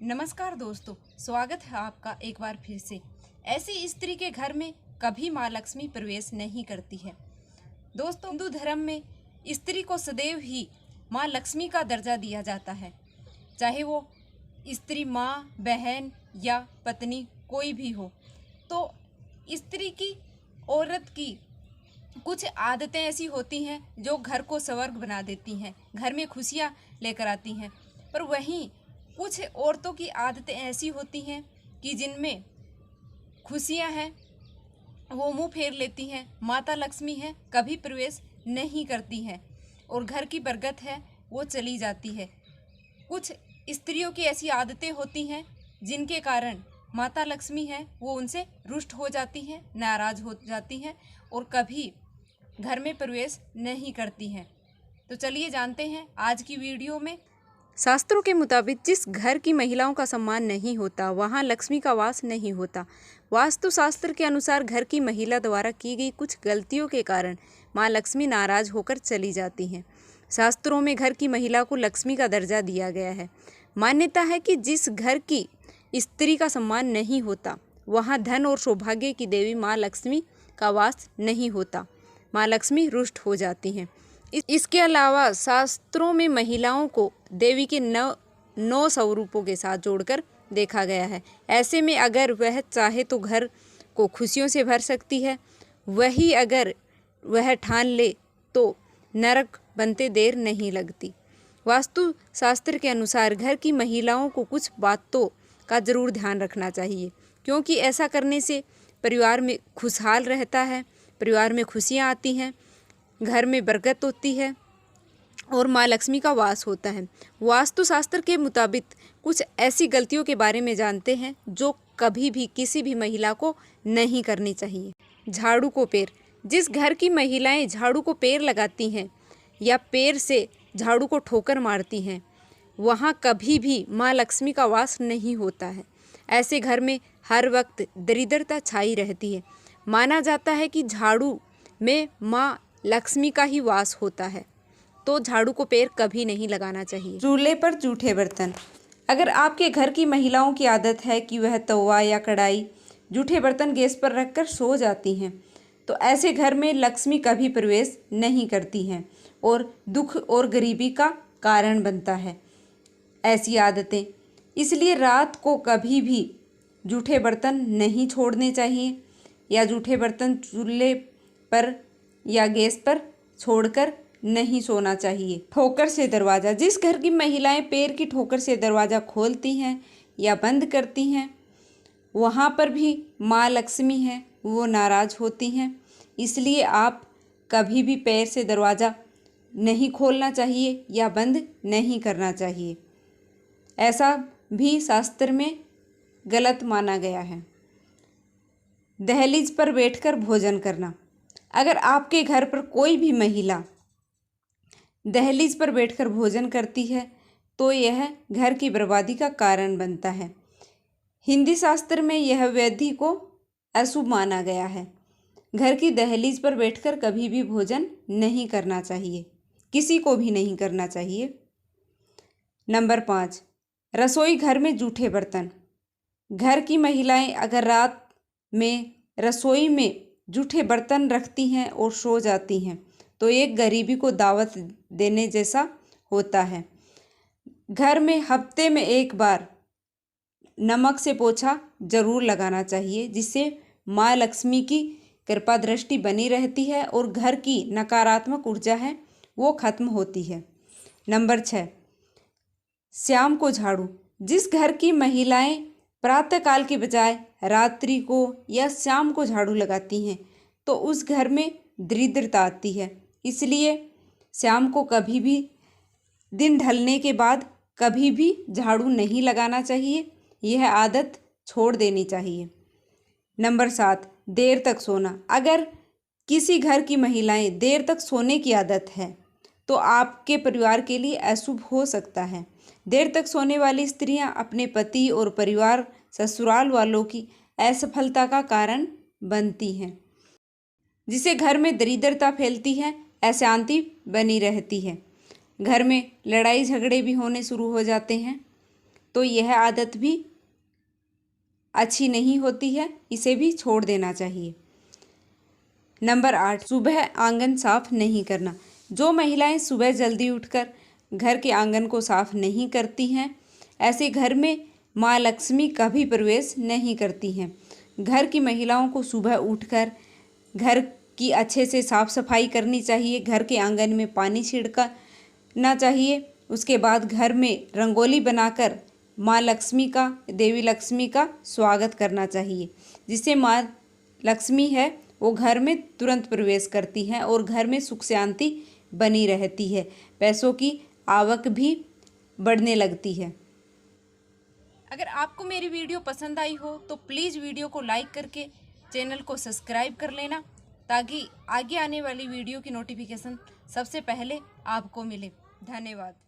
नमस्कार दोस्तों, स्वागत है आपका एक बार फिर से। ऐसी स्त्री के घर में कभी माँ लक्ष्मी प्रवेश नहीं करती है। दोस्तों, हिंदू धर्म में स्त्री को सदैव ही माँ लक्ष्मी का दर्जा दिया जाता है, चाहे वो स्त्री माँ, बहन या पत्नी कोई भी हो। तो स्त्री की, औरत की कुछ आदतें ऐसी होती हैं जो घर को स्वर्ग बना देती हैं, घर में खुशियाँ लेकर आती हैं। पर वहीं कुछ औरतों की आदतें ऐसी होती हैं कि जिनमें खुशियां हैं वो मुंह फेर लेती हैं, माता लक्ष्मी है कभी प्रवेश नहीं करती हैं और घर की बरकत है वो चली जाती है। कुछ स्त्रियों की ऐसी आदतें होती हैं जिनके कारण माता लक्ष्मी है वो उनसे रुष्ट हो जाती हैं, नाराज हो जाती हैं और कभी घर में प्रवेश नहीं करती हैं। तो चलिए जानते हैं आज की वीडियो में। शास्त्रों के मुताबिक जिस घर की महिलाओं का सम्मान नहीं होता वहाँ लक्ष्मी का वास नहीं होता। वास्तु शास्त्र के अनुसार घर की महिला द्वारा की गई कुछ गलतियों के कारण माँ लक्ष्मी नाराज होकर चली जाती हैं। शास्त्रों में घर की महिला को लक्ष्मी का दर्जा दिया गया है। मान्यता है कि जिस घर की स्त्री का सम्मान नहीं होता वहाँ धन और सौभाग्य की देवी माँ लक्ष्मी का वास नहीं होता, माँ लक्ष्मी रुष्ट हो जाती हैं। इसके अलावा शास्त्रों में महिलाओं को देवी के नौ स्वरूपों के साथ जोड़कर देखा गया है। ऐसे में अगर वह चाहे तो घर को खुशियों से भर सकती है, वही अगर वह ठान ले तो नरक बनते देर नहीं लगती। वास्तु शास्त्र के अनुसार घर की महिलाओं को कुछ बातों का ज़रूर ध्यान रखना चाहिए, क्योंकि ऐसा करने से परिवार में खुशहाल रहता है, परिवार में खुशियाँ आती हैं, घर में बरकत होती है और माँ लक्ष्मी का वास होता है। वास्तु शास्त्र के मुताबिक कुछ ऐसी गलतियों के बारे में जानते हैं जो कभी भी किसी भी महिला को नहीं करनी चाहिए। झाड़ू को पैर। जिस घर की महिलाएं झाड़ू को पैर लगाती हैं या पैर से झाड़ू को ठोकर मारती हैं वहाँ कभी भी माँ लक्ष्मी का वास नहीं होता है। ऐसे घर में हर वक्त दरिद्रता छाई रहती है। माना जाता है कि झाड़ू में माँ लक्ष्मी का ही वास होता है, तो झाड़ू को पैर कभी नहीं लगाना चाहिए। चूल्हे पर जूठे बर्तन। अगर आपके घर की महिलाओं की आदत है कि वह तवा या कढ़ाई, जूठे बर्तन गैस पर रखकर सो जाती हैं, तो ऐसे घर में लक्ष्मी कभी प्रवेश नहीं करती हैं और दुख और गरीबी का कारण बनता है ऐसी आदतें। इसलिए रात को कभी भी जूठे बर्तन नहीं छोड़ने चाहिए या जूठे बर्तन चूल्हे पर या गैस पर छोड़कर नहीं सोना चाहिए। ठोकर से दरवाज़ा। जिस घर की महिलाएं पैर की ठोकर से दरवाज़ा खोलती हैं या बंद करती हैं वहाँ पर भी माँ लक्ष्मी है वो नाराज़ होती हैं। इसलिए आप कभी भी पैर से दरवाज़ा नहीं खोलना चाहिए या बंद नहीं करना चाहिए। ऐसा भी शास्त्र में गलत माना गया है। दहलीज पर बैठकर भोजन करना। अगर आपके घर पर कोई भी महिला दहलीज पर बैठकर भोजन करती है तो यह घर की बर्बादी का कारण बनता है। हिंदी शास्त्र में यह विधि को अशुभ माना गया है। घर की दहलीज पर बैठकर कभी भी भोजन नहीं करना चाहिए, किसी को भी नहीं करना चाहिए। नंबर 5, रसोई घर में जूठे बर्तन। घर की महिलाएं अगर रात में रसोई में जूठे बर्तन रखती हैं और सो जाती हैं तो एक गरीबी को दावत देने जैसा होता है। घर में हफ्ते में एक बार नमक से पोछा जरूर लगाना चाहिए, जिससे माँ लक्ष्मी की कृपा दृष्टि बनी रहती है और घर की नकारात्मक ऊर्जा है वो खत्म होती है। नंबर 6, शाम को झाड़ू। जिस घर की महिलाएं प्रातःकाल के बजाय रात्रि को या शाम को झाड़ू लगाती हैं तो उस घर में दरिद्रता आती है। इसलिए शाम को कभी भी, दिन ढलने के बाद कभी भी झाड़ू नहीं लगाना चाहिए, यह आदत छोड़ देनी चाहिए। नंबर 7, देर तक सोना। अगर किसी घर की महिलाएं देर तक सोने की आदत है तो आपके परिवार के लिए अशुभ हो सकता है। देर तक सोने वाली स्त्रियां अपने पति और परिवार ससुराल वालों की असफलता का कारण बनती हैं, जिससे घर में दरिद्रता फैलती है, अशांति बनी रहती है, घर में लड़ाई झगड़े भी होने शुरू हो जाते हैं। तो यह आदत भी अच्छी नहीं होती है, इसे भी छोड़ देना चाहिए। नंबर 8, सुबह आंगन साफ नहीं करना। जो महिलाएं सुबह जल्दी उठकर घर के आंगन को साफ नहीं करती हैं, ऐसे घर में माँ लक्ष्मी कभी प्रवेश नहीं करती हैं। घर की महिलाओं को सुबह उठकर घर की अच्छे से साफ सफाई करनी चाहिए, घर के आंगन में पानी छिड़कना चाहिए। उसके बाद घर में रंगोली बनाकर माँ लक्ष्मी का, देवी लक्ष्मी का स्वागत करना चाहिए, जिससे माँ लक्ष्मी है वो घर में तुरंत प्रवेश करती हैं और घर में सुख शांति बनी रहती है, पैसों की आवक भी बढ़ने लगती है। अगर आपको मेरी वीडियो पसंद आई हो तो प्लीज़ वीडियो को लाइक करके चैनल को सब्सक्राइब कर लेना, ताकि आगे आने वाली वीडियो की नोटिफिकेशन सबसे पहले आपको मिले। धन्यवाद।